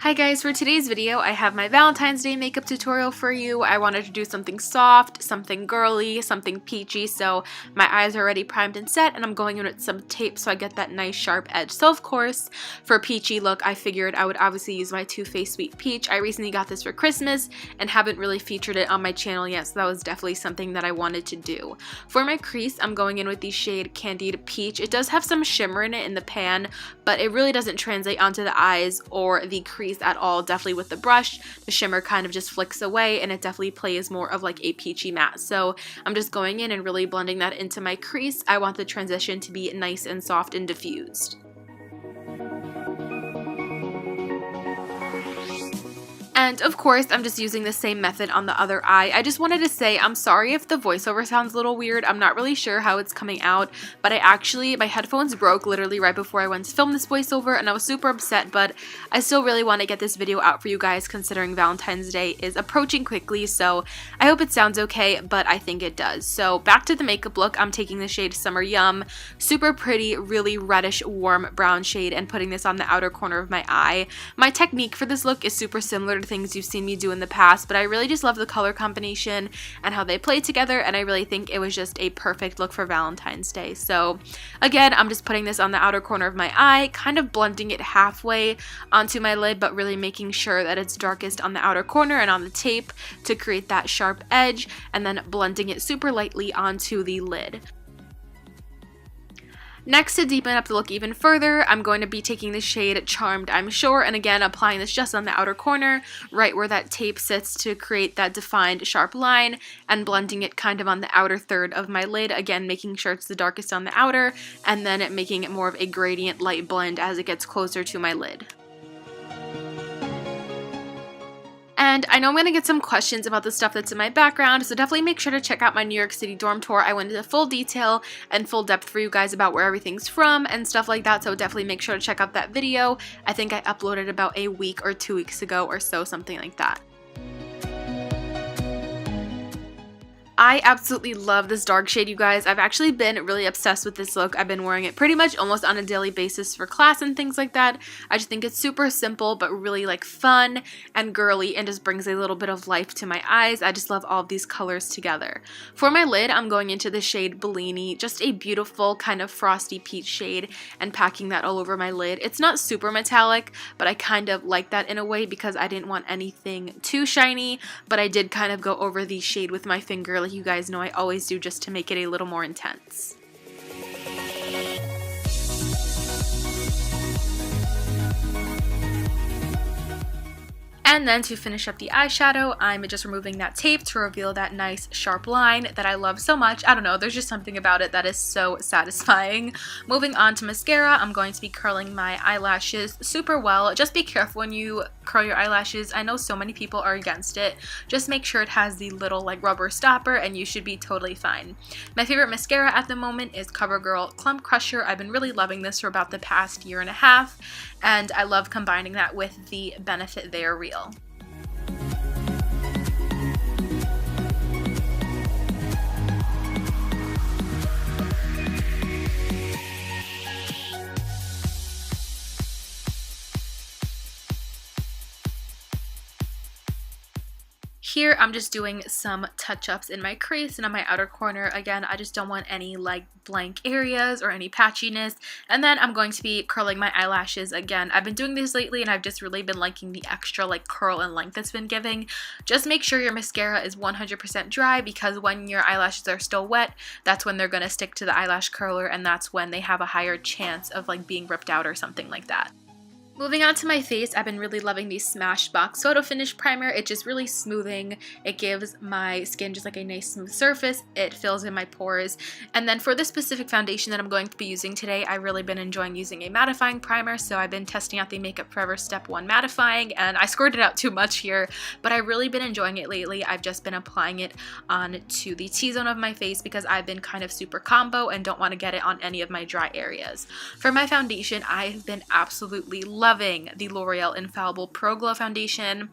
Hi guys, for today's video I have my Valentine's Day makeup tutorial for you. I wanted to do something soft, something girly, something peachy, so my eyes are already primed and set and I'm going in with some tape so I get that nice sharp edge. So of course, for a peachy look, I figured I would obviously use my Too Faced Sweet Peach. I recently got this for Christmas and haven't really featured it on my channel yet, so that was definitely something that I wanted to do. For my crease, I'm going in with the shade Candied Peach. It does have some shimmer in it in the pan, but it really doesn't translate onto the eyes or the crease at all. Definitely with the brush, the shimmer kind of just flicks away and it definitely plays more of like a peachy matte. So I'm just going in and really blending that into my crease. I want the transition to be nice and soft and diffused. And of course, I'm just using the same method on the other eye. I just wanted to say I'm sorry if the voiceover sounds a little weird. I'm not really sure how it's coming out, but my headphones broke literally right before I went to film this voiceover and I was super upset, but I still really want to get this video out for you guys considering Valentine's Day is approaching quickly, so I hope it sounds okay, but I think it does. So back to the makeup look, I'm taking the shade Summer Yum, super pretty, really reddish, warm brown shade, and putting this on the outer corner of my eye. My technique for this look is super similar to things you've seen me do in the past, but I really just love the color combination and how they play together, and I really think it was just a perfect look for Valentine's Day. So again, I'm just putting this on the outer corner of my eye, kind of blending it halfway onto my lid, but really making sure that it's darkest on the outer corner and on the tape to create that sharp edge, and then blending it super lightly onto the lid. Next, to deepen up the look even further, I'm going to be taking the shade Charmed, I'm Sure, and again applying this just on the outer corner, right where that tape sits to create that defined sharp line, and blending it kind of on the outer third of my lid, again making sure it's the darkest on the outer, and then making it more of a gradient light blend as it gets closer to my lid. And I know I'm going to get some questions about the stuff that's in my background, so definitely make sure to check out my New York City dorm tour. I went into full detail and full depth for you guys about where everything's from and stuff like that, so definitely make sure to check out that video. I think I uploaded about a week or 2 weeks ago or so, something like that. I absolutely love this dark shade, you guys. I've actually been really obsessed with this look. I've been wearing it pretty much almost on a daily basis for class and things like that. I just think it's super simple but really like fun and girly and just brings a little bit of life to my eyes. I just love all of these colors together. For my lid, I'm going into the shade Bellini, just a beautiful kind of frosty peach shade, and packing that all over my lid. It's not super metallic, but I kind of like that in a way because I didn't want anything too shiny, but I did kind of go over the shade with my finger like you guys know I always do, just to make it a little more intense. And then to finish up the eyeshadow, I'm just removing that tape to reveal that nice sharp line that I love so much. I don't know, there's just something about it that is so satisfying. Moving on to mascara, I'm going to be curling my eyelashes super well. Just be careful when you curl your eyelashes. I know so many people are against it. Just make sure it has the little like rubber stopper and you should be totally fine. My favorite mascara at the moment is CoverGirl Clump Crusher. I've been really loving this for about the past year and a half, and I love combining that with the Benefit They're Real. Here, I'm just doing some touch-ups in my crease and on my outer corner. Again, I just don't want any like blank areas or any patchiness. And then I'm going to be curling my eyelashes again. I've been doing this lately and I've just really been liking the extra like curl and length it's been giving. Just make sure your mascara is 100% dry, because when your eyelashes are still wet, that's when they're going to stick to the eyelash curler, and that's when they have a higher chance of like being ripped out or something like that. Moving on to my face, I've been really loving the Smashbox Photo Finish Primer. It's just really smoothing. It gives my skin just like a nice smooth surface. It fills in my pores. And then for this specific foundation that I'm going to be using today, I've really been enjoying using a mattifying primer. So I've been testing out the Makeup Forever Step 1 mattifying, and I squirted out too much here, but I've really been enjoying it lately. I've just been applying it onto the T-zone of my face because I've been kind of super combo and don't want to get it on any of my dry areas. For my foundation, I've been absolutely loving loving the L'Oreal Infallible Pro Glow Foundation.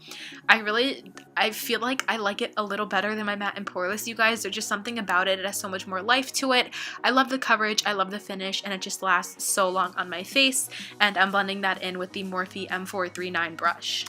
I feel like I like it a little better than my Matte and Poreless, you guys. There's just something about it. It has so much more life to it. I love the coverage, I love the finish, and it just lasts so long on my face. And I'm blending that in with the Morphe M439 brush.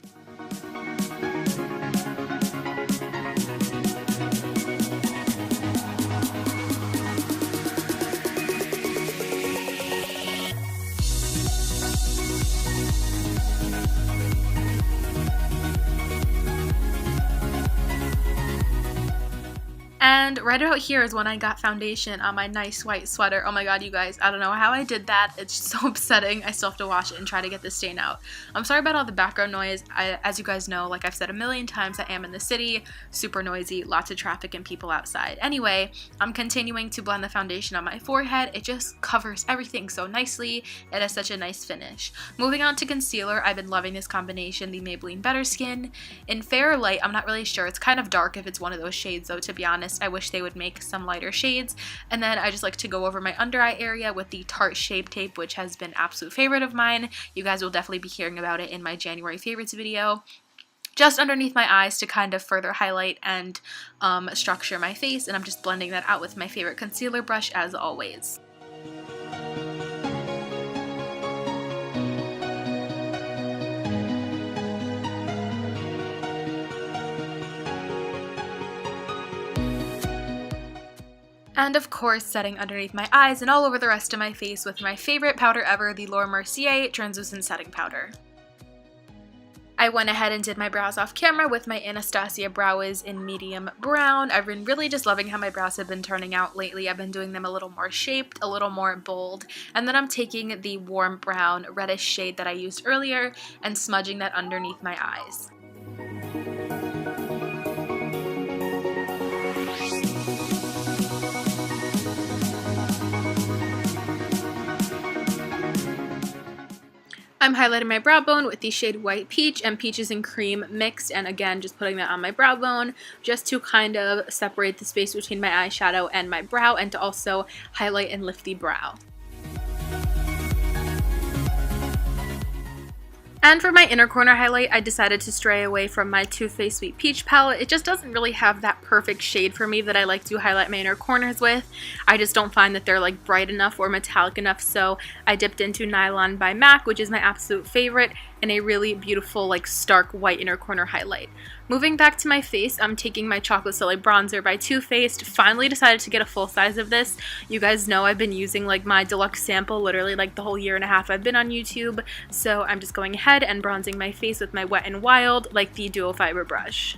And right about here is when I got foundation on my nice white sweater. Oh my god, you guys, I don't know how I did that. It's just so upsetting. I still have to wash it and try to get the stain out. I'm sorry about all the background noise. As you guys know, like I've said a million times, I am in the city, super noisy, lots of traffic and people outside. Anyway, I'm continuing to blend the foundation on my forehead. It just covers everything so nicely. It has such a nice finish. Moving on to concealer, I've been loving this combination, the Maybelline Better Skin. In Fair or Light, I'm not really sure. It's kind of dark if it's one of those shades though, to be honest. I wish they would make some lighter shades. And then I just like to go over my under eye area with the Tarte Shape Tape, which has been an absolute favorite of mine. You guys will definitely be hearing about it in my January favorites video. Just underneath my eyes to kind of further highlight and structure my face, and I'm just blending that out with my favorite concealer brush as always. And of course, setting underneath my eyes and all over the rest of my face with my favorite powder ever, the Laura Mercier Translucent Setting Powder. I went ahead and did my brows off camera with my Anastasia Brow Wiz in medium brown. I've been really just loving how my brows have been turning out lately. I've been doing them a little more shaped, a little more bold, and then I'm taking the warm brown reddish shade that I used earlier and smudging that underneath my eyes. I'm highlighting my brow bone with the shade White Peach and Peaches and Cream mixed, and again just putting that on my brow bone just to kind of separate the space between my eyeshadow and my brow and to also highlight and lift the brow. And for my inner corner highlight, I decided to stray away from my Too Faced Sweet Peach palette. It just doesn't really have that perfect shade for me that I like to highlight my inner corners with. I just don't find that they're like bright enough or metallic enough, so I dipped into Nylon by MAC, which is my absolute favorite, and a really beautiful like stark white inner corner highlight. Moving back to my face, I'm taking my Chocolate Soleil bronzer by Too Faced. Finally decided to get a full size of this. You guys know I've been using like my deluxe sample literally like the whole year and a half I've been on YouTube, so I'm just going ahead and bronzing my face with my Wet n Wild like the dual fiber brush.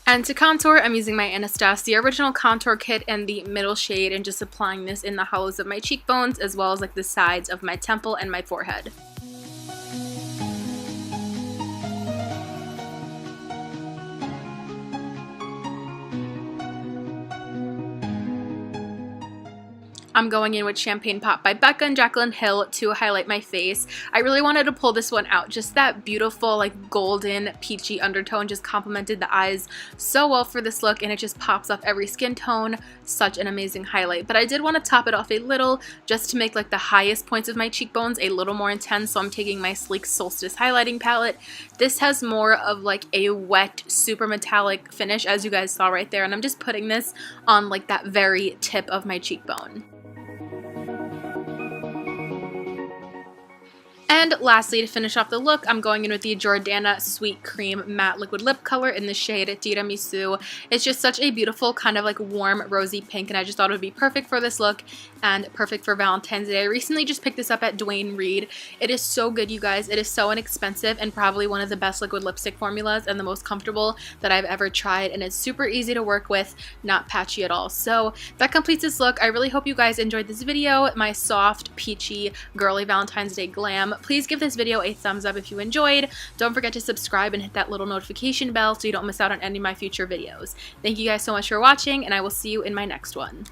And to contour, I'm using my Anastasia Original Contour Kit and the middle shade and just applying this in the hollows of my cheekbones as well as like the sides of my temple and my forehead. I'm going in with Champagne Pop by Becca and Jaclyn Hill to highlight my face. I really wanted to pull this one out. Just that beautiful like golden peachy undertone just complemented the eyes so well for this look, and it just pops off every skin tone. Such an amazing highlight. But I did want to top it off a little just to make like the highest points of my cheekbones a little more intense, so I'm taking my Sleek Solstice highlighting palette. This has more of like a wet, super metallic finish as you guys saw right there, and I'm just putting this on like that very tip of my cheekbone. And lastly, to finish off the look, I'm going in with the Jordana Sweet Cream Matte Liquid Lip Color in the shade Tiramisu. It's just such a beautiful kind of like warm rosy pink, and I just thought it would be perfect for this look and perfect for Valentine's Day. I recently just picked this up at Duane Reade. It is so good, you guys. It is so inexpensive and probably one of the best liquid lipstick formulas and the most comfortable that I've ever tried, and it's super easy to work with, not patchy at all. So that completes this look. I really hope you guys enjoyed this video, my soft, peachy, girly Valentine's Day glam. Please give this video a thumbs up if you enjoyed. Don't forget to subscribe and hit that little notification bell so you don't miss out on any of my future videos. Thank you guys so much for watching, and I will see you in my next one.